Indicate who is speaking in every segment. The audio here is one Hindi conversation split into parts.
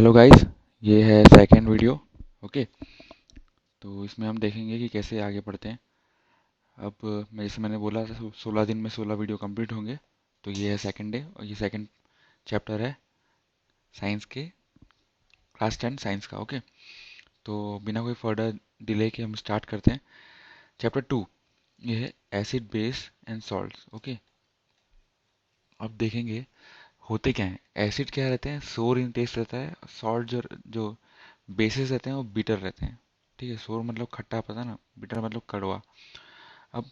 Speaker 1: हेलो गाइस, ये है सेकंड वीडियो। ओके, तो इसमें हम देखेंगे कि कैसे आगे बढ़ते हैं। अब जैसे मैंने बोला था 16 दिन में 16 वीडियो कंप्लीट होंगे। तो ये है सेकंड डे और ये सेकंड चैप्टर है साइंस के, क्लास 10 साइंस का। ओके, तो बिना कोई फर्दर डिले के हम स्टार्ट करते हैं। चैप्टर 2 ये है acid base and salts. Okay, अब देखेंगे होते क्या हैं। एसिड क्या रहते हैं, सोर इन टेस्ट रहता है। सॉल्ट जो जो बेसिस रहते हैं वो बिटर रहते हैं। ठीक है, सोर मतलब खट्टा, पता ना, बिटर मतलब कड़वा। अब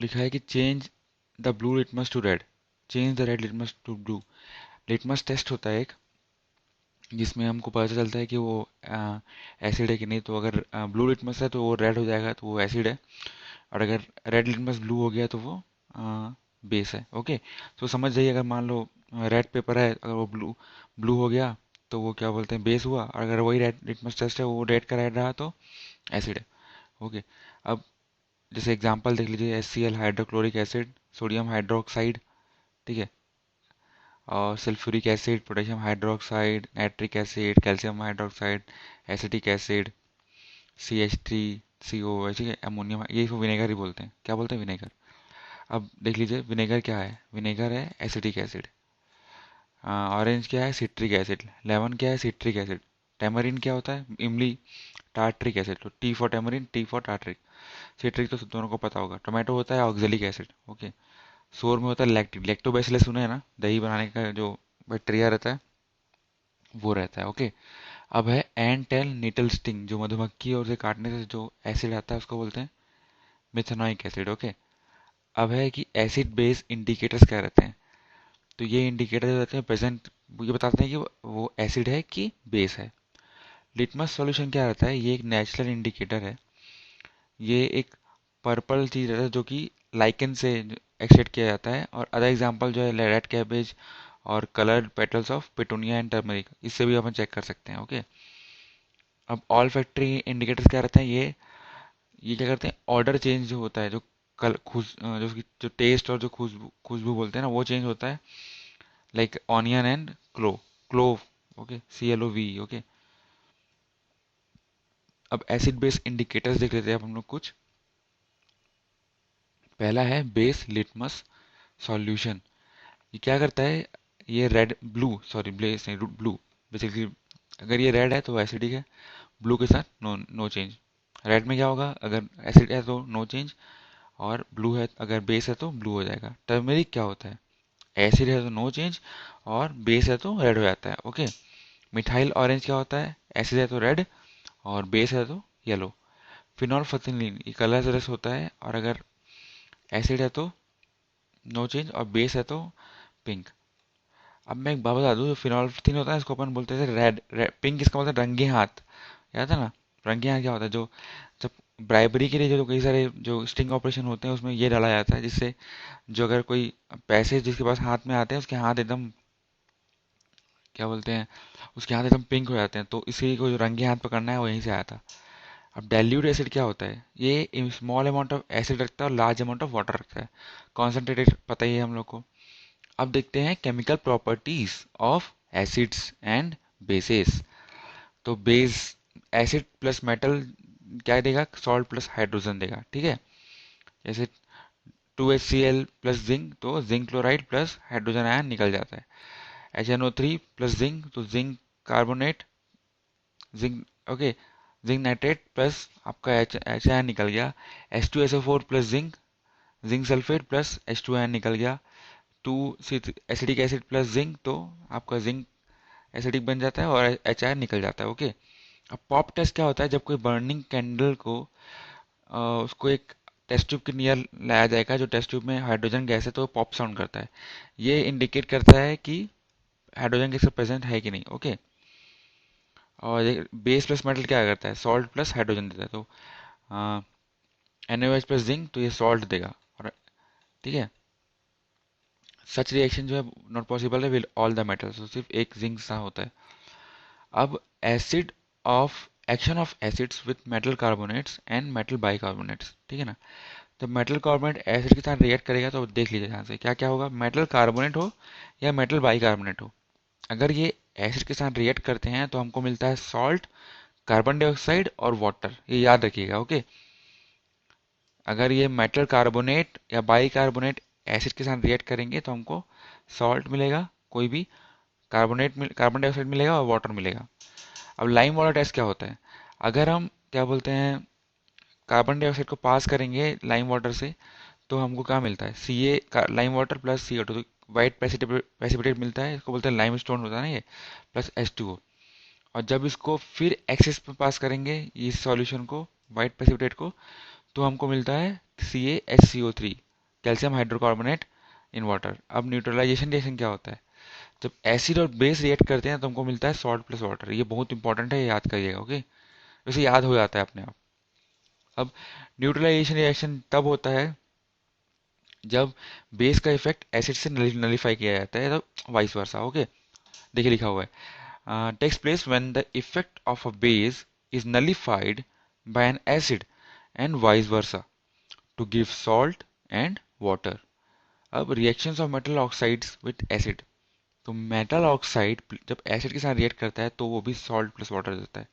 Speaker 1: लिखा है कि change the blue litmus to red, change the red litmus to blue. Litmus test होता है एक, जिसमें हमको पता चलता है कि वो एसिड है कि नहीं। तो अगर ब्लू लिटमस है तो वो रेड हो जाएगा, तो वो एसिड है। और अगर रेड लिटमस ब्लू हो गया तो वो बेस है। ओके, तो समझ जाइए, अगर मान लो रेड पेपर है, अगर वो ब्लू ब्लू हो गया तो वो क्या बोलते हैं, बेस हुआ। और अगर वही रेड लिटमस टेस्ट है, वो रेड का रेड रहा तो एसिड है। ओके, अब जैसे एग्जांपल देख लीजिए, HCl hydrochloric acid, sodium hydroxide, ठीक है, और sulphuric acid, potassium hydroxide, nitric acid, calcium hydroxide, acetic acid, CH3CO, ठीक है, अमोनियम, ये इसको विनेगर ही बोलते हैं। क्या बोलते हैं, विनेगर। अब देख लीजिए विनेगर क्या है, विनेगर है एसिटिक एसिड। ऑरेंज क्या है, सिट्रिक एसिड। लेमन क्या है, सिट्रिक एसिड। टेमरिन क्या होता है, इमली, टार्ट्रिक एसिड। तो T for tamarind, T for tartaric. Citric तो दोनों को पता होगा। टोमेटो होता है ऑक्जेलिक एसिड। ओके, सोर में होता है लैक्टिक, लैक्टोबैसिलस सुने हैं ना, दही बनाने का जो बैक्टीरिया रहता है वो रहता है। ओके, अब है एंट टेल नीटल स्टिंग, जो मधुमक्खी और उसे काटने से जो एसिड आता है उसको बोलते हैं मिथेनोइक एसिड। ओके, अब है कि एसिड बेस इंडिकेटर्स क्या रहते हैं। तो ये इंडिकेटर जो रहते हैं प्रेजेंट, ये बताते हैं कि वो एसिड है कि बेस है। लिटमस सॉल्यूशन क्या रहता है, ये एक नेचुरल इंडिकेटर है। ये एक पर्पल चीज रहता है जो कि लाइकेन से एक्सट्रैक्ट किया जाता है। और अदर एग्जांपल जो है रेड कैबेज और coloured petals of petunia and turmeric, इससे भी अपन चेक कर सकते हैं। ओके, अब ऑल फैक्ट्री इंडिकेटर्स क्या रहते हैं, ये क्या करते हैं, ऑर्डर चेंज जो होता है, जो जो टेस्ट और जो खुशबू खुशबू बोलते हैं ना, वो चेंज होता है। Like onion and clove. Okay, CLOV। Okay, अब एसिड बेस इंडिकेटर्स देख लेते हैं अब हम लोग कुछ। पहला है बेस लिटमस सॉल्यूशन। ये क्या करता है, ये रेड ब्लू, सॉरी बेस नहीं, ब्लू बेसिकली। अगर ये रेड है तो एसिडिक है, ब्लू के साथ नो नो चेंज। रेड में क्या होगा, अगर एसिड है तो नो चेंज, और ब्लू है, अगर बेस है तो ब्लू हो जाएगा। टर्मेरिक क्या होता है, एसिड है तो नो चेंज, और बेस है तो रेड हो जाता है। ओके, मिथाइल ऑरेंज क्या होता है, एसिड है तो रेड और बेस है तो येलो। फिनोल्फथेलिन ये कलरलेस होता है, और अगर एसिड है तो नो चेंज और बेस है तो पिंक। अब मैं एक बात बता दूं, जो फिनोल्फथीन होता है इसको अपन बोलते थे रेड, पिंक इसका मतलब रंगे हाथ। याद है ना, रंगे हाथ क्या होता है, जो जब ब्राइबरी के लिए जो कई सारे जो स्टिंग ऑपरेशन होते हैं उसमें ये डाला जाता है, जिससे जो अगर कोई पैसे जिसके पास हाथ में आते हैं उसके हाथ एकदम, क्या बोलते हैं, उसके हाथ एकदम पिंक हो जाते हैं। तो इसी को जो रंगे हाथ पकड़ना है वो यहीं से आया था। अब डाइल्यूट एसिड क्या होता है, ये स्मॉल अमाउंट ऑफ एसिड रखता है और लार्ज अमाउंट ऑफ वाटर रखता है। कॉन्सेंट्रेटेड पता ही है हम लोग को। अब देखते हैं chemical properties of acids and bases. तो बेस, एसिड प्लस मेटल क्या देगा, सॉल्ट प्लस हाइड्रोजन देगा। ठीक है, जैसे 2HCl प्लस जिंक, तो zinc chloride plus hydrogen ion निकल जाता है। HNO3 प्लस जिंक, तो zinc carbonate, zinc. Okay, zinc nitrate plus आपका एच आयन निकल गया। H2SO4 plus zinc, zinc sulphate plus H2 ion निकल गया। Two acidic acid plus zinc, तो आपका जिंक एसिडिक बन जाता है और HI निकल जाता है। ओके, अब पॉप टेस्ट क्या होता है, जब कोई बर्निंग कैंडल को उसको एक टेस्ट ट्यूब के नियर लाया जाएगा, जो टेस्ट ट्यूब में हाइड्रोजन गैस है तो पॉप साउंड करता है। ये इंडिकेट करता है कि हाइड्रोजन गैस प्रेजेंट है कि नहीं। ओके, और बेस प्लस मेटल क्या करता है, सॉल्ट प्लस हाइड्रोजन देता है। तो NaOH प्लस जिंक, तो ये सॉल्ट देगा। और ठीक है, सच रिएक्शन जो है नॉट पॉसिबल है विद ऑल द मेटल्स, तो सिर्फ एक जिंक सा होता है। अब acid of action of acids with metal carbonates and metal bicarbonates, ठीक है ना। तो मेटल कार्बोनेट एसिड के साथ रिएक्ट करेगा तो देख लीजिए यहाँ से क्या क्या होगा, मेटल कार्बोनेट हो या मेटल बाइकार्बोनेट हो। अगर ये एसिड के साथ रिएक्ट करते हैं तो हमको मिलता है सॉल्ट, कार्बन डाइऑक्साइड और वाटर, ये याद रखिएगा। ओके, अगर ये मेटल कार्बोनेट या बाई कार्बोनेट एसिड के साथ रिएक्ट करेंगे तो हमको सॉल्ट मिलेगा, कोई भी कार्बन डाइऑक्साइड मिलेगा और वाटर मिलेगा। अब लाइम वाटर टेस्ट क्या होता है? अगर हम क्या बोलते हैं कार्बन डाइऑक्साइड को पास करेंगे लाइम वाटर से तो हमको क्या मिलता है? सी ए लाइम वाटर प्लस CO2, तो वाइट प्रेसिपिटेट मिलता है, इसको बोलते हैं लाइम स्टोन होता है ना ये, प्लस H2O। और जब इसको फिर एक्सेस पे पास करेंगे इस सॉल्यूशन को, वाइट प्रेसिपिटेट को, तो हमको मिलता है CaHCO3, calcium hydrocarbonate in water. अब न्यूट्रलाइजेशन रिएक्शन क्या होता है? जब एसिड और बेस रिएक्ट करते हैं तो हमको मिलता है सॉल्ट प्लस वाटर। ये बहुत इंपॉर्टेंट है, ये याद करिएगा। ओके, वैसे याद हो जाता है अपने आप। अब न्यूट्रलाइजेशन रिएक्शन तब होता है जब बेस का इफेक्ट एसिड से नलीफाई किया जाता है, तो वाइस वर्सा। ओके, देखिए लिखा हुआ है takes place when the effect of a base is nullified by an acid and vice versa to give salt and water. अब reactions of metal oxides with acid, तो मेटल ऑक्साइड जब एसिड के साथ रिएक्ट करता है तो वो भी सॉल्ट प्लस वाटर देता है।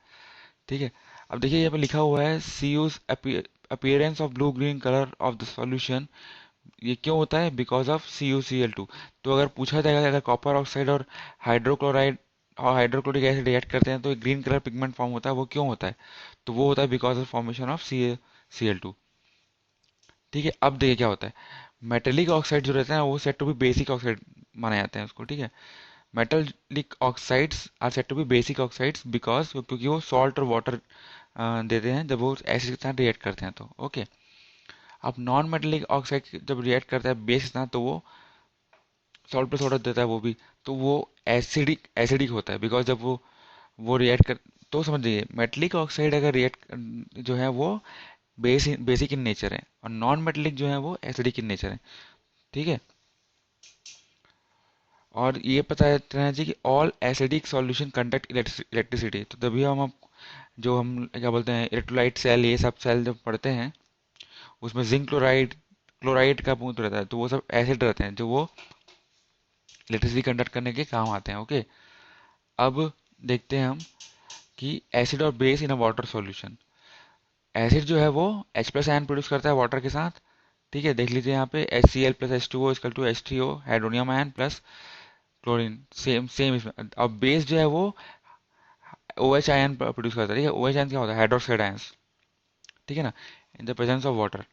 Speaker 1: ठीक है, अब देखिए यहाँ पे लिखा हुआ है see use appearance of blue green colour of the solution. ये क्यों होता है? Because of CuCl2। तो अगर पूछा जाएगा अगर कॉपर ऑक्साइड और हाइड्रोक्लोराइड और हाइड्रोक्लोरिक एसिड रिएक्ट करते हैं तो एक ग्रीन कलर पिगमेंट फॉर्म होता है, वो क्यों होता है? तो वो होता है because of formation of CuCl2। ठीक है, अब देखिए क्या होता है। मेटेलिक ऑक्साइड जो रहता है वो said to be basic oxide माने जाते हैं उसको। ठीक है, metallic oxides are said to be basic oxides because, क्योंकि वो सॉल्ट और वाटर देते हैं जब वो एसिड के साथ रिएक्ट करते हैं तो। ओके, अब नॉन मेटेलिक ऑक्साइड जब रिएक्ट करता है बेस के साथ तो वो सॉल्ट प्लस वाटर देता है वो भी, तो वो एसिडिक एसिडिक होता है बिकॉज जब वो रिएक्ट कर, तो समझिए मेटेलिक ऑक्साइड अगर रिएक्ट जो है वो बेसिक इन नेचर है और नॉन मेटेलिक जो है वो एसिडिक इन नेचर है। ठीक है, और ये पता रहना चाहिए कि all acidic solution conduct electricity. तो तभी जो हम क्या बोलते हैं इलेक्ट्रोलाइट सेल, ये सब सेल जब पढ़ते हैं उसमें जिंक क्लोराइड क्लोराइड का बूंद रहता है, तो वो सब एसिड रहते हैं जो वो इलेक्ट्रिसिटी कंडक्ट करने के काम आते हैं। ओके, अब देखते हैं हम कि एसिड और base in a water solution. Acid जो है वो H प्लस आयन प्रोड्यूस करता है वाटर के साथ। ठीक है, देख लीजिए यहाँ पे HCl plus H2O equal to H3O hydronium ion plus chlorine, same same इसमें। अब बेस जो है वो OH आयन प्रोड्यूस करता है। ठीक है, OH आयन क्या होता है? Hydroxide ions. ठीक है ना, in the presence of water.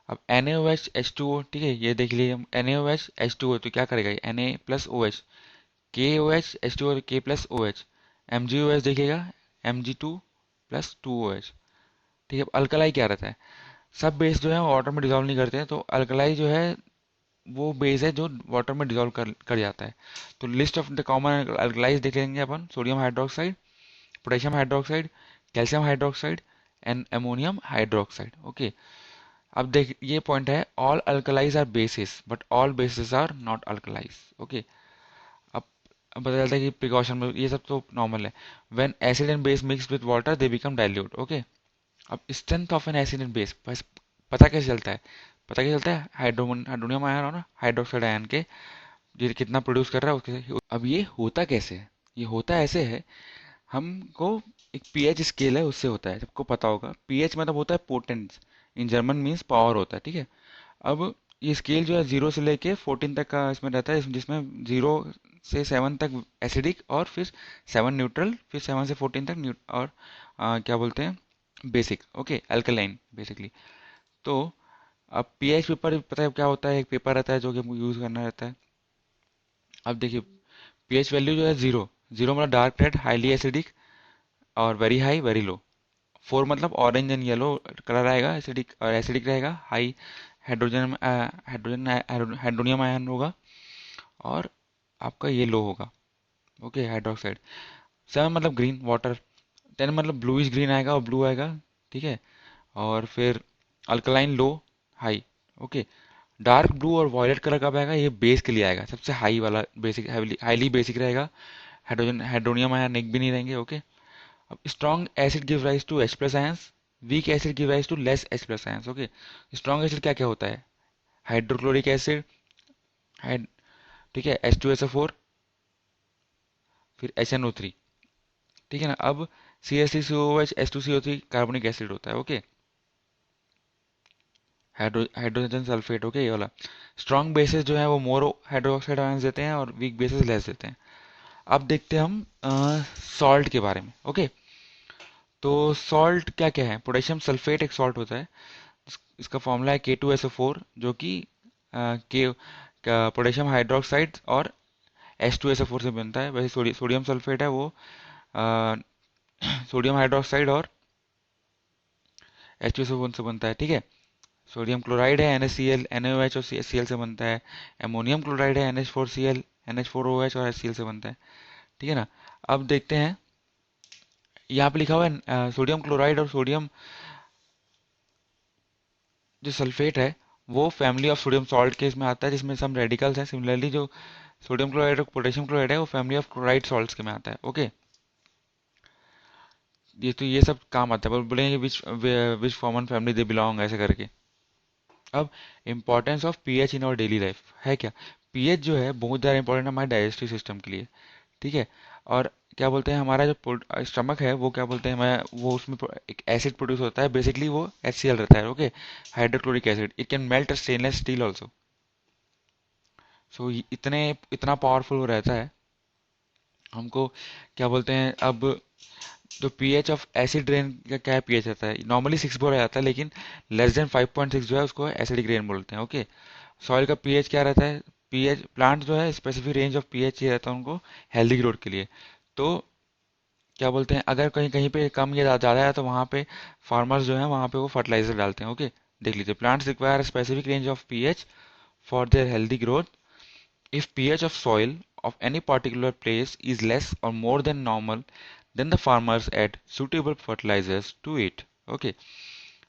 Speaker 1: अब NaOH H2O, ठीक है, ये देख लीजिए हम NaOH H2O तो क्या करेगा ये Na plus OH, KOH H2O K plus OH, MgOH देखिएगा Mg2 प्लस 2OH। ठीक है, अब अल्कलाई क्या रहता है? सब बेस जो है वाटर में डिजोल्व नहीं करते हैं, तो अल्कलाई जो है वो बेस है जो वाटर में डिजोल्व कर जाता है। तो list of the common alkalis देख लेंगे अपन: sodium hydroxide, potassium hydroxide, calcium hydroxide and ammonium hydroxide. Okay, अब देख ये पॉइंट है, all alkalis are bases but all bases are not alkalis. Okay, अब अब पता चलता है कि प्रिकॉशन में ये सब तो नॉर्मल है। When acid and base mix with water they become dilute. Okay, अब strength of an acid and base बस पता कैसे चलता है? पता क्या चलता है? हाइड्रोनियम आयन और ना हाइड्रोक्साइड आयन के ये कितना प्रोड्यूस कर रहा है उसके। अब ये होता कैसे है? ये होता ऐसे है, हमको एक पीएच स्केल है उससे होता है, सबको पता होगा। पीएच मतलब होता है potence, in German means power होता है। ठीक है, अब ये स्केल जो है 0 से लेके 14 तक का इसमें रहता है, जिसमें 0 से 7 तक एसिडिक और फिर 7 न्यूट्रल, फिर 7 से 14 तक और क्या बोलते हैं बेसिक। Okay, alkaline basically. तो अब पीएच पेपर पता है क्या होता है? एक पेपर रहता है जो कि हमको यूज करना रहता है। अब देखिए पीएच वैल्यू जो है 0, 0 मतलब डार्क रेड हाईली एसिडिक और वेरी हाई वेरी लो। 4 मतलब ऑरेंज एंड येलो कलर आएगा, एसिडिक और एसिडिक रहेगा, हाई हाइड्रोजन हाइड्रोनियम आयन होगा, और आपका ये लो होगा। Okay, hydroxide. 7 मतलब ग्रीन वाटर, 10 मतलब ब्लूइश ग्रीन आएगा और ब्लू आएगा। ठीक है, और फिर अल्कलाइन लो हाई। ओके, डार्क ब्लू और वॉयलेट कलर कब आएगा? ये बेस के लिए आएगा, सबसे हाई वाला बेसिक, हाईली बेसिक रहेगा। हाइड्रोनियम आयन एक भी नहीं रहेंगे। ओके, अब strong acid give rise to H plus ions, weak acid give rise to less H plus ions. Okay, strong acid क्या क्या होता है? हाइड्रोक्लोरिक एसिड, हाइड ठीक है, H2SO4, फिर HNO3, ठीक है ना। अब CH3COOH H2CO3 कार्बोनिक एसिड होता है, ओके। हाइड्रोजन सल्फेट, ओके, ये वाला। स्ट्रॉन्ग बेसिस जो है वो मोर हाइड्रोक्साइड आयंस देते हैं और वीक बेसिस लेस देते हैं। अब देखते हैं हम सॉल्ट के बारे में, ओके। तो सॉल्ट क्या क्या है? पोटेशियम सल्फेट एक सॉल्ट होता है। इसका फॉर्मूला है K2SO4, जो कि के पोटेशियम हाइड्रोक्साइड और H2SO4 से बनता है। वैसे सोडियम सल्फेट है वो सोडियम हाइड्रोक्साइड और H2SO4 से बनता है, ठीक है। सोडियम क्लोराइड है NaCl, NaOH और HCl से बनता है। अमोनियम क्लोराइड है NH4Cl, NH4OH और HCl से बनता है, ठीक है ना। अब देखते हैं, यहाँ पे लिखा हुआ है सोडियम क्लोराइड और सोडियम जो सल्फेट है वो फैमिली ऑफ सोडियम सॉल्ट के इसमें आता है, जिसमें सम रेडिकल्स हैं। सिमिलरली जो सोडियम क्लोराइड और पोटेशियम क्लोराइड है वो फैमिली ऑफ क्लोराइड सॉल्ट्स के में आता है, ओके। ये तो ये सब काम आता है, बोलेंगे which common family they belong, ऐसे करके। अब importance of pH in our daily life है क्या? पीएच जो है बहुत ज़्यादा इंपॉर्टेंट है हमारे डाइजेस्टिव सिस्टम के लिए, ठीक है। और क्या बोलते हैं, हमारा जो स्टमक है वो क्या बोलते हैं, हमारा वो उसमें एक एसिड प्रोड्यूस होता है, बेसिकली वो HCl रहता है, okay. Hydrochloric acid, it can melt stainless steel also. So इतना पावरफुल वो रहता है हमको। क्या बोलते हैं, अब जो पीएच ऑफ एसिड रेन का क्या पीएच रहता है, नॉर्मली 6 बोला जाता है, लेकिन लेस देन 5.6 जो है उसको एसिडिक रेन बोलते हैं, ओके। सॉइल का पीएच क्या रहता है? पीएच प्लांट जो है स्पेसिफिक रेंज ऑफ पीएच ये रहता है उनको हेल्दी ग्रोथ के लिए। तो क्या बोलते हैं, अगर कहीं कहीं पे कम या ज़्यादा है तो वहाँ पे फार्मर्स जो है वहाँ पे वो फर्टिलाइजर डालते हैं, ओके। देख लीजिए, plants require specific range of pH for their healthy growth. If pH of soil of any particular place is less or more than normal, then the farmers add suitable fertilizers to it. Okay.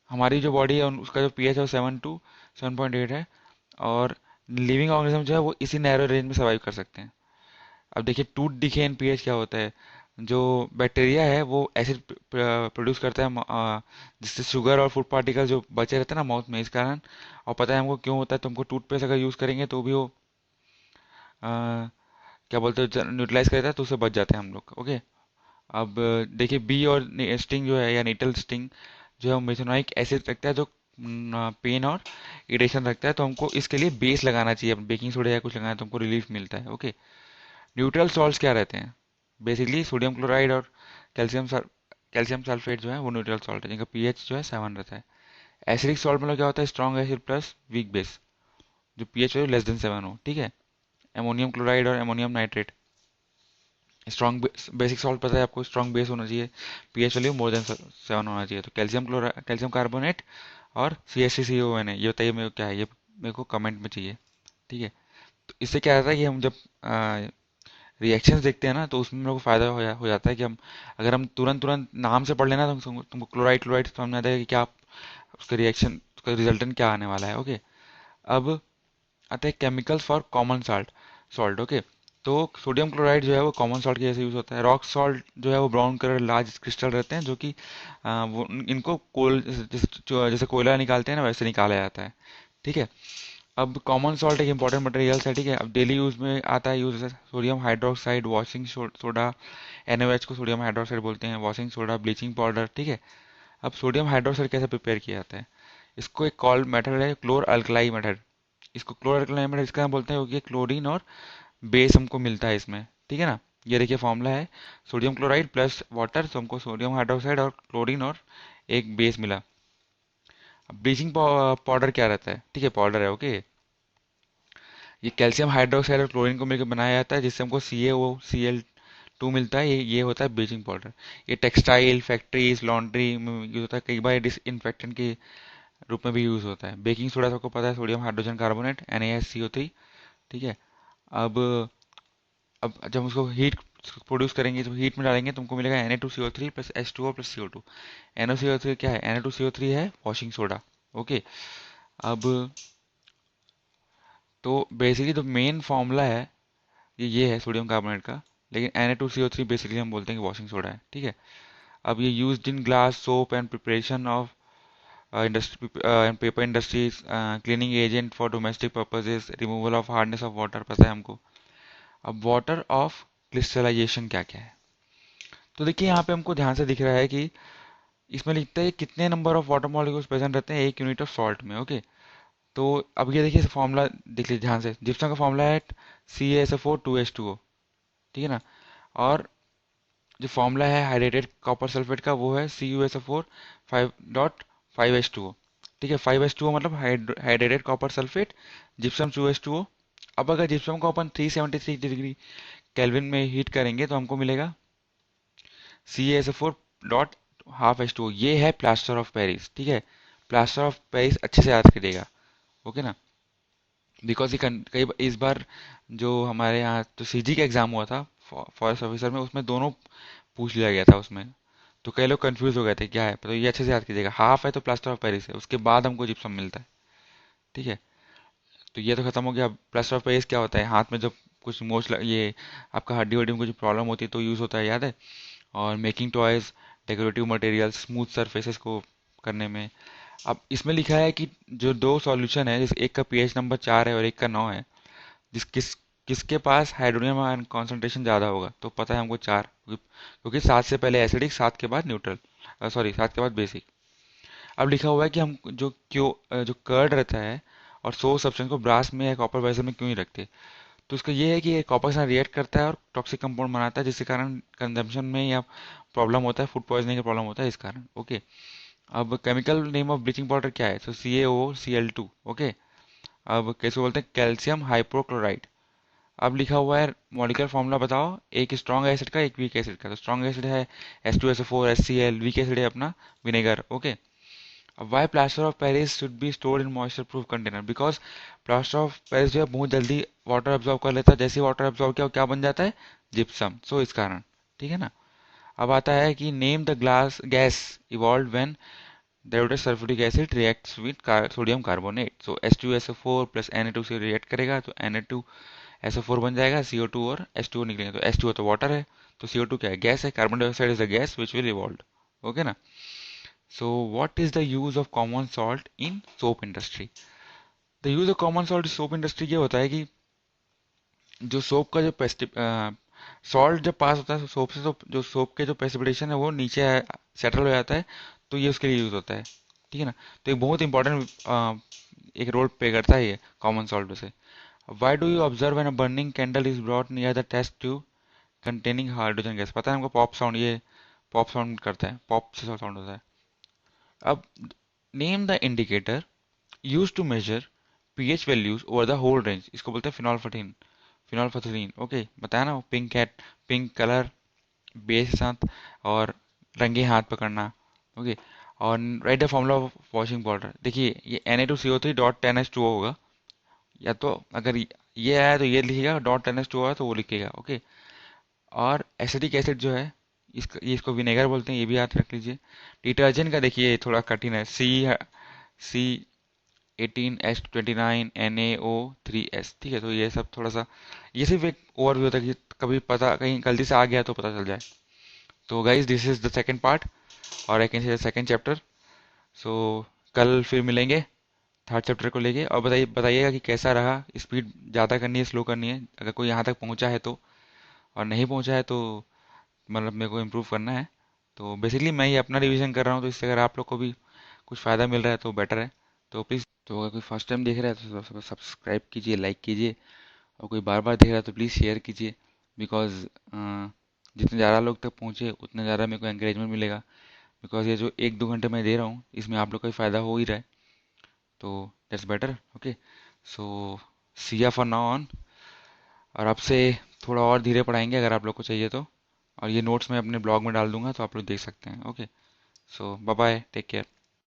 Speaker 1: हमारी जो बॉडी है उसका जो पीएच है वो 7 to 7.8 है, और लिविंग ऑर्गेनिज्म जो है वो इसी नैरो रेंज में सर्वाइव कर सकते हैं। अब देखिए, टूथ डिके इन पीएच क्या होता है? जो बैक्टीरिया है वो एसिड प्रोड्यूस करता है, जिससे शुगर और फूड पार्टिकल जो बचे रहते हैं ना माउथ में, इस कारण। और पता है हमको क्यों होता है, तो हमको टूथपेस्ट अगर यूज़ करेंगे तो भी वो क्या बोलते हैं, न्यूट्रलाइज करता है, तो उससे बच जाते हैं हम लोग, ओके। अब देखिए, बी और स्टिंग जो है या नीटल स्टिंग जो है मेथनोइक एसिड रखता है, जो पेन और इरिटेशन रखता है। तो हमको इसके लिए बेस लगाना चाहिए, बेकिंग सोडा या कुछ लगाना है तो हमको रिलीफ मिलता है, ओके। न्यूट्रल सॉल्ट्स क्या रहते हैं? बेसिकली सोडियम क्लोराइड और कैल्शियम कैल्शियम सल्फेट जो है वो न्यूट्रल सॉल्ट है, जिनका पीएच जो है 7 रहता है। एसिडिक सॉल्ट मतलब क्या होता है? Strong acid plus weak base, जो पीएच हो लेस देन 7 हो, ठीक है। अमोनियम क्लोराइड और ammonium nitrate, strong basic salt पता है आपको, स्ट्रॉन्ग बेस होना चाहिए, पीएच वैल्यू मोर देन 7 होना चाहिए। तो कैल्शियम कार्बोनेट और CH3CON है, ये बताइए मेरे को क्या है, ये मेरे को कमेंट में चाहिए, ठीक है। तो इससे क्या रहता है कि हम जब रिएक्शंस देखते हैं ना, तो उसमें मेरे को फायदा हो जाता है कि हम अगर हम तुरंत तुरंत नाम से पढ़ लेना तो तुमको क्लोराइड क्लोराइड समझ में आता है कि क्या उसका रिएक्शन, उसका रिजल्टेंट क्या आने वाला है, ओके। अब आता है chemicals for common salt salt, okay. तो सोडियम क्लोराइड जो है वो कॉमन सॉल्ट के जैसे यूज होता है। रॉक सॉल्ट जो है वो ब्राउन कलर लार्ज क्रिस्टल रहते हैं, जो कि वो इनको जैसे कोयला निकालते हैं ना, वैसे निकाला जाता है, ठीक है। अब कॉमन सॉल्ट एक इंपॉर्टेंट मटेरियल है, ठीक है। अब डेली यूज में आता है, use sodium hydroxide, washing soda, NaOH को सोडियम हाइड्रोक्साइड बोलते हैं, वॉशिंग सोडा, ब्लीचिंग पाउडर, ठीक है। अब सोडियम हाइड्रोक्साइड कैसे प्रिपेयर किया जाता है? इसको एक कॉल्ड मेथड है क्लोर अल्कलाई मेथड। इसको क्लोर अल्कलाई मेथड इसका नाम बोलते हैं क्योंकि क्लोरीन और बेस हमको मिलता है इसमें, ठीक है ना। ये देखिए फॉर्मूला है, सोडियम क्लोराइड प्लस वाटर, तो हमको सोडियम हाइड्रोक्साइड और क्लोरीन और एक बेस मिला। ब्लीचिंग पाउडर क्या रहता है? ठीक है, पाउडर है, ओके। ये कैल्शियम हाइड्रोक्साइड और क्लोरीन को मिलकर बनाया जाता है, जिससे हमको CaOCl2 मिलता है। ये होता है ब्लीचिंग पाउडर। ये टेक्सटाइल फैक्ट्रीज लॉन्ड्री में यूज होता है, कई बार डिसइंफेक्टेंट के रूप में भी यूज होता है। बेकिंग सोडा सबको पता है, सोडियम हाइड्रोजन कार्बोनेट NaSCO3, ठीक है। अब अब जब उसको हीट प्रोड्यूस करेंगे तो हीट में डालेंगे, तुमको मिलेगा Na2CO3 plus H2O plus CO2। NaCO3 क्या है? Na2CO3 है वॉशिंग सोडा, ओके। अब तो बेसिकली जो मेन फॉर्मूला है ये है सोडियम कार्बोनेट का, लेकिन Na2CO3 बेसिकली हम बोलते हैं कि वॉशिंग सोडा है, ठीक है। अब ये used in glass soap and preparation of industry and paper industries, cleaning agent for domestic purposes, removal of hardness of water, पता है हमको। अब वाटर ऑफ क्रिस्टलाइजेशन क्या क्या है। तो देखिए यहाँ पे हमको ध्यान से दिख रहा है कि इसमें लिखता है कितने number of water molecules present रहते हैं एक यूनिट ऑफ सॉल्ट में। ओके, तो अब ये देखिए फॉर्मूला देख लीजिए ध्यान से। जिप्सम का फॉर्मूला है CaSO4 2H2O, ठीक है ना। और जो फॉर्मूला है हाइड्रेटेड कॉपर सल्फेट का वो है CuSO4 5.5H2O, ठीक है। 5H2O मतलब hydrated copper sulphate, gypsum 2H2O। अब अगर जिप्सम को अपन 373 केल्विन में हीट करेंगे तो हमको मिलेगा CaSO4 .12H2O। ये है प्लास्टर ऑफ पेरिस, ठीक है। प्लास्टर ऑफ पेरिस अच्छे से याद करिएगा, ओके ना। बिकॉज ये कई इस बार जो हमारे यहाँ तो सीजी का एग्जाम हुआ था फॉरेस्ट ऑफिसर में, उसमें दोनों पूछ लिया गया था उसमें। तो कई लोग कंफ्यूज हो गए थे क्या है, तो ये अच्छे से याद कीजिएगा। हाफ है तो प्लास्टर ऑफ पेरिस है, उसके बाद हमको जिप्सम मिलता है, ठीक है। तो ये तो खत्म हो गया। प्लास्टर ऑफ पेरिस क्या होता है, हाथ में जब कुछ ये आपका हड्डी वड्डी में कुछ प्रॉब्लम होती है तो यूज होता है, याद है। और making toys, decorative material, smooth surfaces को करने में। अब इसमें लिखा है कि जो दो सॉल्यूशन है, जिस एक का पीएच नंबर 4 है और एक का 9 है, जिस किसके पास हाइड्रोनियम आयन कॉन्सेंट्रेशन ज़्यादा होगा, तो पता है हमको 4, क्योंकि 7 से पहले एसिडिक, 7 के बाद न्यूट्रल, सॉरी 7 के बाद बेसिक। अब लिखा हुआ है कि हम जो कर्ड रहता है और सोर्स सब्सटेंस को ब्रास में या कॉपर वेसल में क्यों नहीं रखते। तो उसका ये है कि ये कॉपर के साथ रिएक्ट करता है और टॉक्सिक कंपाउंड बनाता है, जिसके कारण कंजम्पशन में या प्रॉब्लम होता है, फूड पॉइजनिंग का प्रॉब्लम होता है इस कारण, ओके। अब chemical name of bleaching powder क्या है, तो CaOCl2, ओके। अब कैसे बोलते हैं, कैल्शियम हाइपोक्लोराइड। अब लिखा हुआ है मॉलिक्यूलर फॉर्मूला बताओ एक स्ट्रॉन्ग एसिड का एक वीक एसिड का। तो स्ट्रॉन्ग एसिड है H2SO4 HCl, वीक एसिड है अपना विनेगर, ओके। अब why plaster of Paris should be stored in moisture proof container, because plaster of Paris जो है बहुत जल्दी वाटर एब्जॉर्ब कर लेता है। जैसे ही वाटर एब्जॉर्ब किया वो क्या बन जाता है, जिप्सम। सो इस कारण, ठीक है ना। अब आता है कि name the glass gas evolve when diluted sulphuric acid reacts with sodium carbonate. So H2SO4 plus Na2 से रिएक्ट करेगा तो Na2SO4 बन जाएगा, CO2 और H2O निकलेंगे। तो H2O तो वाटर है, तो CO2 क्या है, गैस है। Carbon dioxide is the gas which will evolve, okay ना। So what is the use of common salt in soap industry. The use of common salt in soap industry ये होता है कि जो सोप का जो सॉल्ट जब पास होता है सोप से, तो जो सोप के जो प्रेसिपिटेशन है वो नीचे सेटल हो जाता है, तो ये उसके लिए यूज होता है, ठीक है ना। तो एक बहुत इंपॉर्टेंट एक रोल प्ले करता है ये कॉमन सॉल्ट से। Why do you observe when a burning candle is brought near the test tube containing hydrogen gas. पता है हमको पॉप साउंड, ये पॉप साउंड करता है, पॉप से साउंड होता है। अब name the indicator use to measure pH values over the whole range. इसको बोलते हैं फिनोल्फथीन, फिनोल्फथलीन, ओके। बताया ना, pink cat, pink colour base के साथ, और रंगे हाथ पकड़ना, ओके। और right the formula of washing powder. देखिए ये Na2CO3.10H2O होगा, या तो अगर ये आया तो ये लिखेगा, .10H2O आया तो वो लिखेगा, ओके। और एसिटिक एसिड जो है इसको विनेगर बोलते हैं, ये भी याद रख लीजिए। डिटर्जेंट का देखिए थोड़ा कठिन है, C18H29NaO3S, ठीक है। तो ये सब थोड़ा सा, ये सिर्फ एक ओवरव्यू होता है कि कभी पता कहीं गलती से आ गया तो पता चल जाए। तो guys this is the second part, और I can say second chapter. So कल फिर मिलेंगे थर्ड चैप्टर को लेके। और बताइएगा कि कैसा रहा, स्पीड ज़्यादा करनी है स्लो करनी है, अगर कोई यहाँ तक पहुँचा है तो। और नहीं पहुँचा है तो मतलब मेरे को इम्प्रूव करना है। तो बेसिकली मैं ये अपना रिवीजन कर रहा हूँ, तो इससे अगर आप लोग को भी कुछ फ़ायदा मिल रहा है तो बेटर है। तो प्लीज़, तो अगर कोई फर्स्ट टाइम देख रहा है तो सब्सक्राइब कीजिए, लाइक कीजिए। और कोई बार बार देख रहा है तो प्लीज़ शेयर कीजिए, बिकॉज जितने ज़्यादा लोग तक पहुँचे उतने ज़्यादा मेरे को एंकरेजमेंट मिलेगा। बिकॉज ये जो 1-2 घंटे मैं दे रहा हूँ इसमें आप लोग का भी फ़ायदा हो ही रहा है, तो दैट्स बेटर, ओके। सो सी या फॉर नाउ ऑन। और आपसे थोड़ा और धीरे पढ़ाएंगे अगर आप लोग को चाहिए तो। और ये नोट्स मैं अपने ब्लॉग में डाल दूंगा तो आप लोग देख सकते हैं, ओके। सो बाय बाय, टेक केयर।